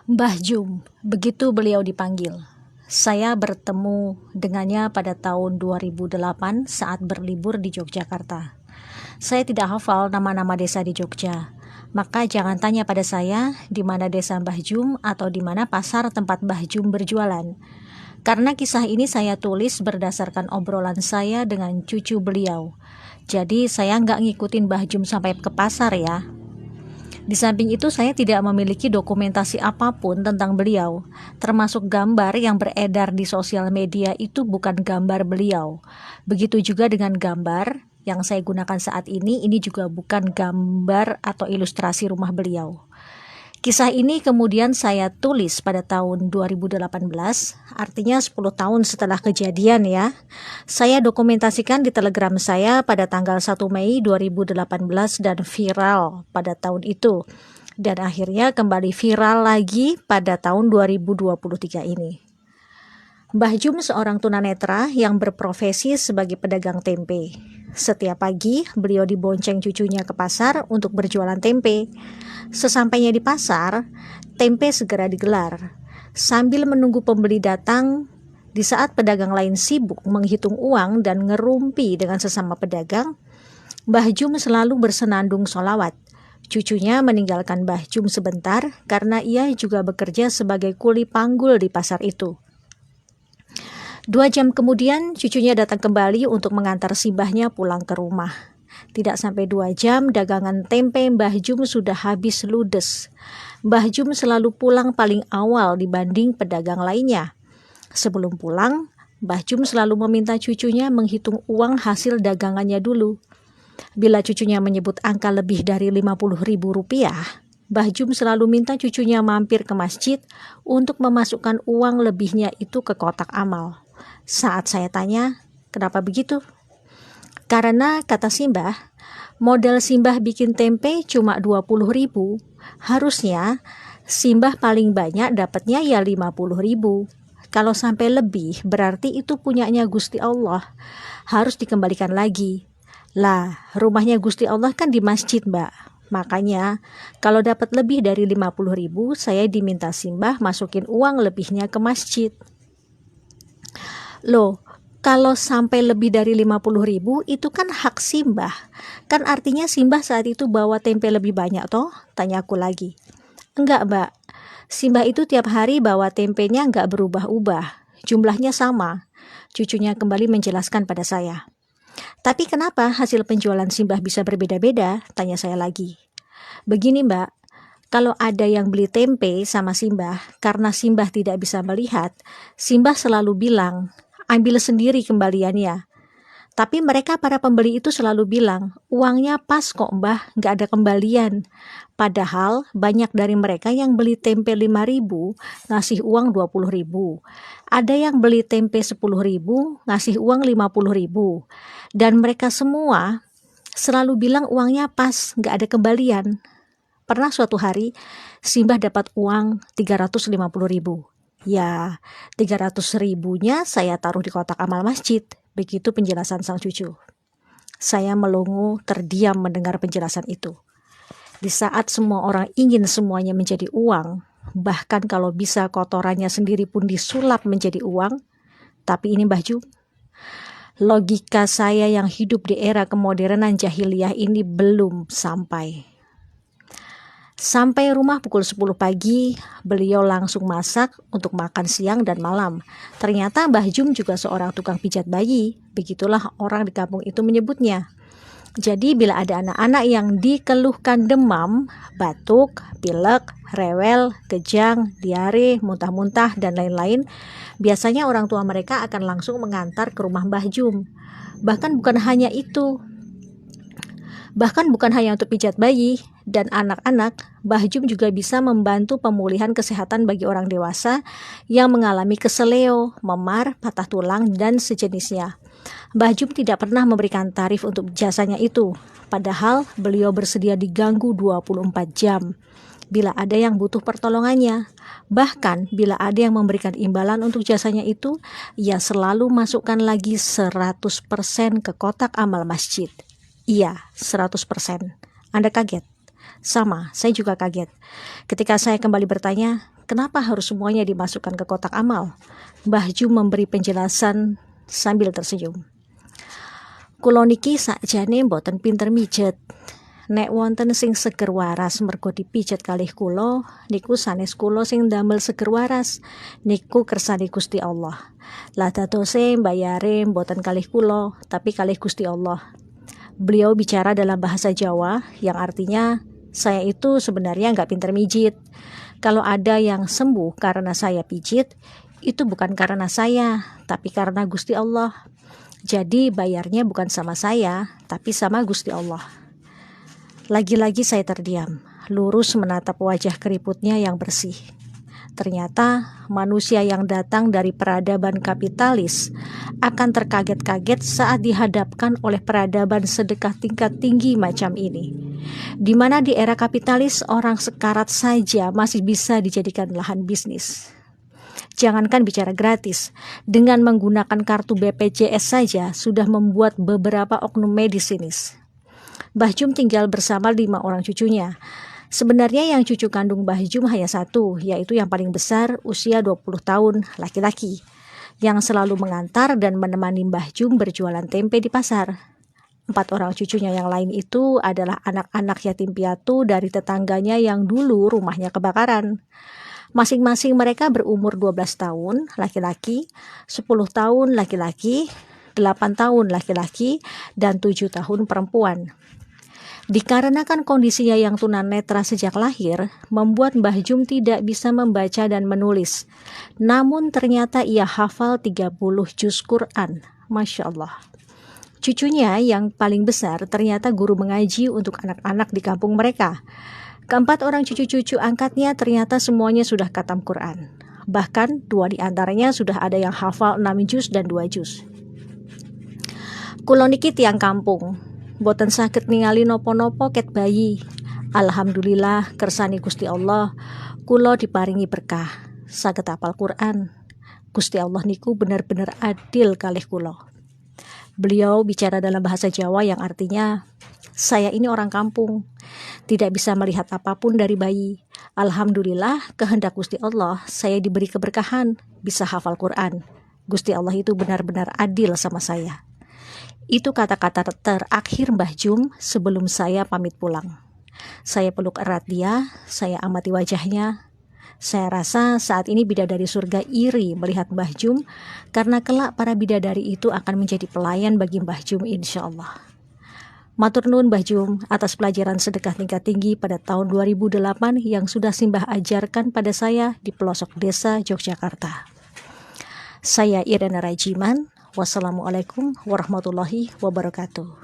Mbah Jum, begitu beliau dipanggil. Saya bertemu dengannya pada tahun 2008 saat berlibur di Yogyakarta. Saya tidak hafal nama-nama desa di Jogja, maka jangan tanya pada saya di mana desa Mbah Jum atau di mana pasar tempat Mbah Jum berjualan. Karena kisah ini saya tulis berdasarkan obrolan saya dengan cucu beliau. Jadi saya nggak ngikutin Mbah Jum sampai ke pasar ya. Di samping itu saya tidak memiliki dokumentasi apapun tentang beliau, termasuk gambar yang beredar di sosial media itu bukan gambar beliau. Begitu juga dengan gambar yang saya gunakan saat ini juga bukan gambar atau ilustrasi rumah beliau. Kisah ini kemudian saya tulis pada tahun 2018, artinya 10 tahun setelah kejadian ya. Saya dokumentasikan di Telegram saya pada tanggal 1 Mei 2018 dan viral pada tahun itu. Dan akhirnya kembali viral lagi pada tahun 2023 ini. Mbah Jum seorang tunanetra yang berprofesi sebagai pedagang tempe. Setiap pagi, beliau dibonceng cucunya ke pasar untuk berjualan tempe. Sesampainya di pasar, tempe segera digelar. Sambil menunggu pembeli datang, di saat pedagang lain sibuk menghitung uang dan ngerumpi dengan sesama pedagang, Mbah Jum selalu bersenandung sholawat. Cucunya meninggalkan Mbah Jum sebentar karena ia juga bekerja sebagai kuli panggul di pasar itu. 2 jam kemudian cucunya datang kembali untuk mengantar si mbahnya pulang ke rumah. Tidak sampai 2 jam dagangan tempe Mbah Jum sudah habis ludes. Mbah Jum selalu pulang paling awal dibanding pedagang lainnya. Sebelum pulang, Mbah Jum selalu meminta cucunya menghitung uang hasil dagangannya dulu. Bila cucunya menyebut angka lebih dari Rp50.000, Mbah Jum selalu minta cucunya mampir ke masjid untuk memasukkan uang lebihnya itu ke kotak amal. Saat saya tanya, kenapa begitu? Karena kata Simbah, modal Simbah bikin tempe cuma 20.000, harusnya Simbah paling banyak dapatnya ya 50.000. Kalau sampai lebih berarti itu punyanya Gusti Allah, harus dikembalikan lagi. Lah, rumahnya Gusti Allah kan di masjid, Mbak. Makanya kalau dapat lebih dari 50.000, saya diminta Simbah masukin uang lebihnya ke masjid. Loh, kalau sampai lebih dari 50.000 itu kan hak Simbah. Kan artinya Simbah saat itu bawa tempe lebih banyak toh? Tanya aku lagi. Enggak, Mbak. Simbah itu tiap hari bawa tempenya enggak berubah-ubah. Jumlahnya sama. Cucunya kembali menjelaskan pada saya. Tapi kenapa hasil penjualan Simbah bisa berbeda-beda? Tanya saya lagi. Begini, Mbak. Kalau ada yang beli tempe sama Simbah, karena Simbah tidak bisa melihat, Simbah selalu bilang, ambil sendiri kembaliannya. Tapi mereka para pembeli itu selalu bilang, uangnya pas kok Mbah, nggak ada kembalian. Padahal banyak dari mereka yang beli tempe 5.000, ngasih uang 20.000. Ada yang beli tempe 10.000, ngasih uang 50.000. Dan mereka semua selalu bilang uangnya pas, nggak ada kembalian. Pernah suatu hari, Simbah dapat uang 350.000. Ya, 300.000-nya saya taruh di kotak amal masjid. Begitu penjelasan sang cucu. Saya melongo terdiam mendengar penjelasan itu. Di saat semua orang ingin semuanya menjadi uang, bahkan kalau bisa kotorannya sendiri pun disulap menjadi uang, tapi ini Mbah Jum. Logika saya yang hidup di era kemodernan jahiliyah ini belum sampai. Sampai rumah pukul 10 pagi, beliau langsung masak untuk makan siang dan malam. Ternyata Mbah Jum juga seorang tukang pijat bayi, begitulah orang di kampung itu menyebutnya. Jadi bila ada anak-anak yang dikeluhkan demam, batuk, pilek, rewel, kejang, diare, muntah-muntah, dan lain-lain, biasanya orang tua mereka akan langsung mengantar ke rumah Mbah Jum. Bahkan bukan hanya untuk pijat bayi dan anak-anak, Mbah Jum juga bisa membantu pemulihan kesehatan bagi orang dewasa yang mengalami keseleo, memar, patah tulang, dan sejenisnya. Mbah Jum tidak pernah memberikan tarif untuk jasanya itu, padahal beliau bersedia diganggu 24 jam bila ada yang butuh pertolongannya. Bahkan bila ada yang memberikan imbalan untuk jasanya itu, ia selalu masukkan lagi 100% ke kotak amal masjid. Iya, 100%. Anda kaget? Sama, saya juga kaget. Ketika saya kembali bertanya, kenapa harus semuanya dimasukkan ke kotak amal? Mbah Jum memberi penjelasan sambil tersenyum. Kula niki sakjane mboten pinter mijet. Nek wonten sing seger waras mergo dipijet kalih kula, niku sanes kula sing damel seger waras. Niku kersane Gusti Allah. Lah dadose mbayare mboten kalih kula, tapi kalih Gusti Allah. Beliau bicara dalam bahasa Jawa yang artinya saya itu sebenarnya nggak pinter mijit. Kalau ada yang sembuh karena saya pijit, itu bukan karena saya, tapi karena Gusti Allah. Jadi bayarnya bukan sama saya, tapi sama Gusti Allah. Lagi-lagi saya terdiam, lurus menatap wajah keriputnya yang bersih. Ternyata manusia yang datang dari peradaban kapitalis akan terkaget-kaget saat dihadapkan oleh peradaban sedekah tingkat tinggi macam ini. Di mana di era kapitalis orang sekarat saja masih bisa dijadikan lahan bisnis. Jangankan bicara gratis, dengan menggunakan kartu BPJS saja sudah membuat beberapa oknum medis sinis. Mbah Jum tinggal bersama 5 orang cucunya. Sebenarnya yang cucu kandung Mbah Jum hanya satu, yaitu yang paling besar usia 20 tahun, laki-laki, yang selalu mengantar dan menemani Mbah Jum berjualan tempe di pasar. 4 orang cucunya yang lain itu adalah anak-anak yatim piatu dari tetangganya yang dulu rumahnya kebakaran. Masing-masing mereka berumur 12 tahun laki-laki, 10 tahun laki-laki, 8 tahun laki-laki, dan 7 tahun perempuan. Dikarenakan kondisinya yang tunanetra sejak lahir, membuat Mbah Jum tidak bisa membaca dan menulis. Namun ternyata ia hafal 30 juz Quran. Masya Allah. Cucunya yang paling besar ternyata guru mengaji untuk anak-anak di kampung mereka. Keempat orang cucu-cucu angkatnya ternyata semuanya sudah khatam Quran. Bahkan 2 di antaranya sudah ada yang hafal 6 juz dan 2 juz. Kula niki tiyang kampung, boten saged ningali nopo-nopo ket bayi. Alhamdulillah kersane Gusti Allah, kula diparingi berkah, saged hafal Quran. Gusti Allah niku benar-benar adil kalih kula. Beliau bicara dalam bahasa Jawa yang artinya, saya ini orang kampung, tidak bisa melihat apapun dari bayi. Alhamdulillah kehendak Gusti Allah saya diberi keberkahan, bisa hafal Quran. Gusti Allah itu benar-benar adil sama saya. Itu kata-kata terakhir Mbah Jum sebelum saya pamit pulang. Saya peluk erat dia, saya amati wajahnya. Saya rasa saat ini bidadari surga iri melihat Mbah Jum, karena kelak para bidadari itu akan menjadi pelayan bagi Mbah Jum insya Allah. Matur nuwun Mbah Jum atas pelajaran sedekah tingkat tinggi pada tahun 2008 yang sudah Simbah ajarkan pada saya di pelosok desa Yogyakarta. Saya Irena Rajiman. Wassalamualaikum warahmatullahi wabarakatuh.